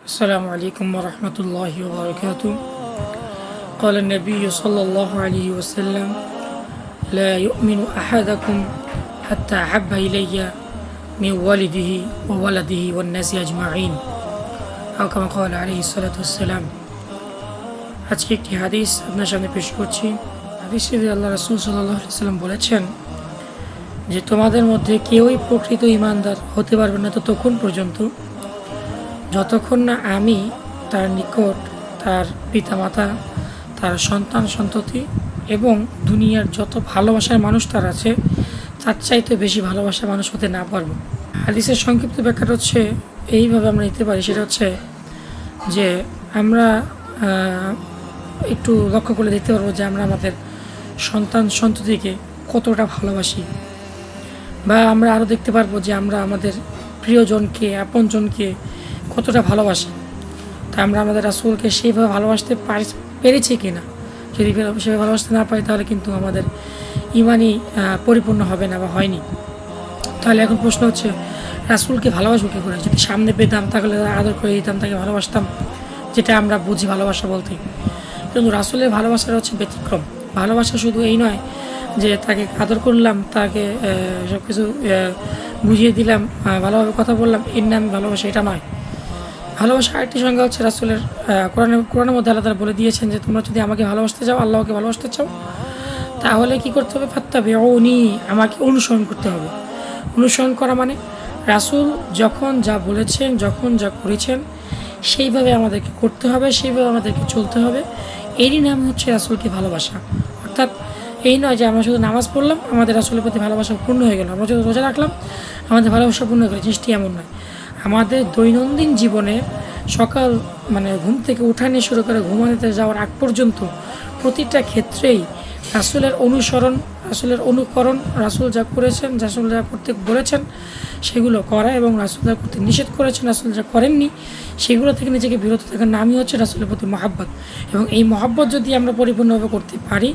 السلام عليكم ورحمة الله وبركاته. قال النبي صلى الله عليه وسلم: لا يؤمن أحدكم حتى أحب إلي من والده وولده والناس أجمعين أو كما قال عليه الصلاة والسلام. আজকে একটি হাদিস আপনার সামনে পেশ করছি। হাদিসে আল্লাহ রাসূল সাল্লাল্লাহু আলাইহি ওয়াসাল্লাম বলেছেন যে তোমাদের মধ্যে কেউই প্রকৃত ঈমানদার হতে পারবে না ততক্ষণ পর্যন্ত যতক্ষণ না আমি তার নিকট তার পিতামাতা, তার সন্তান সন্ততি এবং দুনিয়ার যত ভালোবাসার মানুষ তার আছে তার চাইতে বেশি ভালোবাসার মানুষ হতে না পারবো। হাদিসের সংক্ষিপ্ত ব্যাখ্যাটা হচ্ছে এইভাবে আমরা নিতে পারি, সেটা হচ্ছে যে আমরা একটু লক্ষ্য করে দেখতে পারবো যে আমরা আমাদের সন্তান সন্ততিকে কতটা ভালোবাসি, বা আমরা আরও দেখতে পারবো যে আমরা আমাদের প্রিয়জনকে, আপনজনকে কতটা ভালোবাসি। তা আমরা আমাদের রাসূলকে সেইভাবে ভালোবাসতে পেরেছি কি না। যদি সেভাবে ভালোবাসতে না পারি তাহলে কিন্তু আমাদের ইমানই পরিপূর্ণ হবে না বা হয়নি। তাহলে এখন প্রশ্ন হচ্ছে রাসূলকে ভালোবাসবো কী করে? যদি সামনে পেতাম তাহলে আদর করে দিতাম, তাকে ভালোবাসতাম, যেটা আমরা বুঝি ভালোবাসা বলতে। কিন্তু রাসূলের ভালোবাসাটা হচ্ছে ব্যতিক্রম। ভালোবাসা শুধু এই নয় যে তাকে আদর করলাম, তাকে সব কিছু বুঝিয়ে দিলাম, ভালোভাবে কথা বললাম, এর নামে ভালোবাসা, এটা নয়। ভালোবাসা আরেকটি সংজ্ঞা হচ্ছে রাসূলের কোরআনের মধ্যে আল্লাহ তাআলা বলে দিয়েছেন যে তোমরা যদি আমাকে ভালোবাসতে চাও, আল্লাহকে ভালোবাসতে চাও, তাহলে কি করতে হবে? ফাত্তাবিউনি, আমাকে অনুসরণ করতে হবে। অনুসরণ করা মানে রাসূল যখন যা বলেছেন, যখন যা করেছেন সেইভাবে আমাদেরকে করতে হবে, সেইভাবে আমাদেরকে চলতে হবে। এরই নাম হচ্ছে রাসূলকে ভালোবাসা। অর্থাৎ এই নয় যে আমরা শুধু নামাজ পড়লাম, আমাদের রাসূলের প্রতি ভালোবাসা পূর্ণ হয়ে গেল, আমরা যদি রোজা রাখলাম আমাদের ভালোবাসা পূর্ণ হয়ে গেল, জিনিসটি এমন নয়। আমাদের দৈনন্দিন জীবনে সকাল ঘুম থেকে ওঠা নিয়ে শুরু করে ঘুমাতে যাওয়ার আগ পর্যন্ত প্রতিটা ক্ষেত্রেই রাসূলের অনুসরণ, রাসূলের অনুকরণ, রাসূল যা করেছেন, রাসূল যা করতে বলেছেন সেগুলো করা, এবং রাসূল যা করতে নিষেধ করেছেন, রাসূল যা করেননি সেগুলো থেকে নিজেকে বিরত থাকার নামই হচ্ছে রাসূলের প্রতি মহাব্বত। এবং এই মহাব্বত যদি আমরা পরিপূর্ণভাবে করতে পারি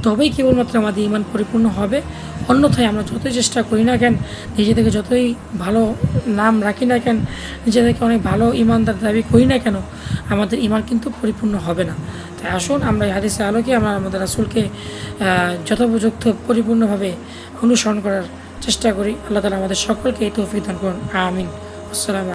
তবেই কেবলমাত্র আমাদের ঈমান পরিপূর্ণ হবে। অন্যথায় আমরা যতই চেষ্টা করি না কেন, নিজেদেরকে যতই ভালো নাম রাখি না কেন, নিজেদেরকে অনেক ভালো ঈমানদার দাবি করি না কেন, আমাদের ঈমান কিন্তু পরিপূর্ণ হবে না। তাই আসুন আমরা এই হাদিসের আলোকে আমরা আমাদের রাসূলকে যথোপযুক্ত পরিপূর্ণভাবে অনুসরণ করার চেষ্টা করি। আল্লাহ তাআলা আমাদের সকলকে এই তৌফিক দান করুন। আমিন। আসসালামু